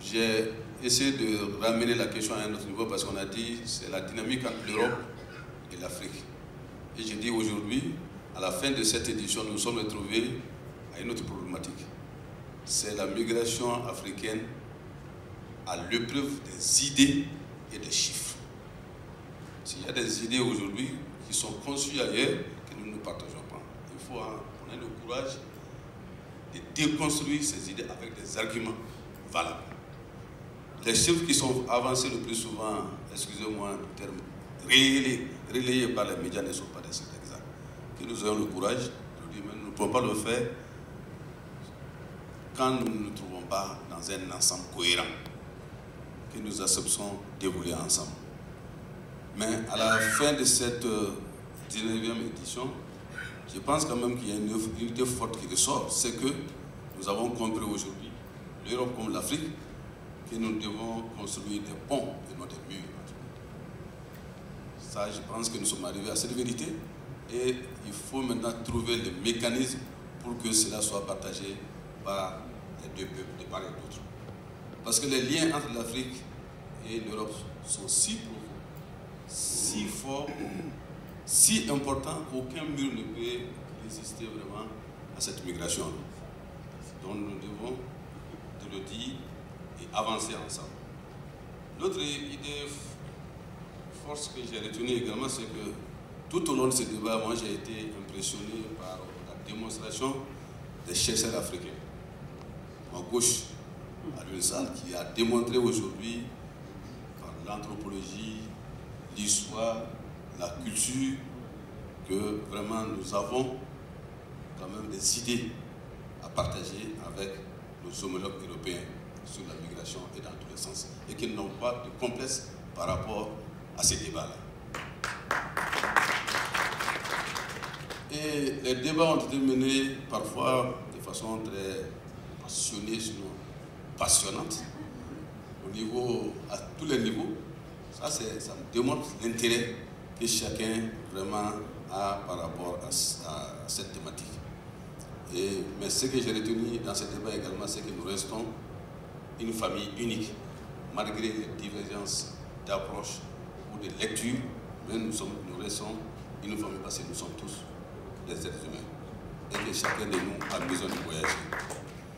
j'ai essayé de ramener la question à un autre niveau parce qu'on a dit c'est la dynamique entre l'Europe et l'Afrique. Et j'ai dit aujourd'hui, à la fin de cette édition, nous nous sommes retrouvés à une autre problématique. C'est la migration africaine à l'épreuve des idées et des chiffres. S'il y a des idées aujourd'hui qui sont conçues ailleurs que nous ne partageons pas, il faut qu'on ait le courage de déconstruire ces idées avec des arguments valables. Les chiffres qui sont avancés le plus souvent, excusez-moi le terme, relayés par les médias ne sont pas des chiffres exacts. Que nous ayons le courage de dire, mais nous ne pouvons pas le faire quand nous ne nous trouvons pas dans un ensemble cohérent, que nous acceptons d'évoluer ensemble. Mais à la fin de cette 19e édition, je pense quand même qu'il y a une unité forte qui ressort. C'est que nous avons compris aujourd'hui, l'Europe comme l'Afrique, que nous devons construire des ponts et non des murs. Ça, je pense que nous sommes arrivés à cette vérité et il faut maintenant trouver les mécanismes pour que cela soit partagé par les deux peuples, de part et d'autre. Parce que les liens entre l'Afrique et l'Europe sont si profonds, si forts, si importants qu'aucun mur ne peut résister vraiment à cette migration. Donc nous devons, de le dire, et avancer ensemble. L'autre idée force que j'ai retenue également, c'est que tout au long de ce débat, moi j'ai été impressionné par la démonstration des chercheurs africains. En gauche, à l'UNSAL, qui a démontré aujourd'hui par l'anthropologie, l'histoire, la culture, que vraiment nous avons quand même des idées à partager avec nos homologues européens sur la migration et dans tous les sens, et qu'ils n'ont pas de complexe par rapport à ces débats-là. Et les débats ont été menés parfois de façon très passionnée, sinon passionnante, à tous les niveaux. Ça démontre l'intérêt que chacun vraiment a par rapport à cette thématique. Mais ce que j'ai retenu dans ce débat également, c'est que nous restons une famille unique, malgré les divergences d'approche ou de lecture, mais nous restons une famille parce que nous sommes tous des êtres humains et que chacun de nous a besoin de voyager.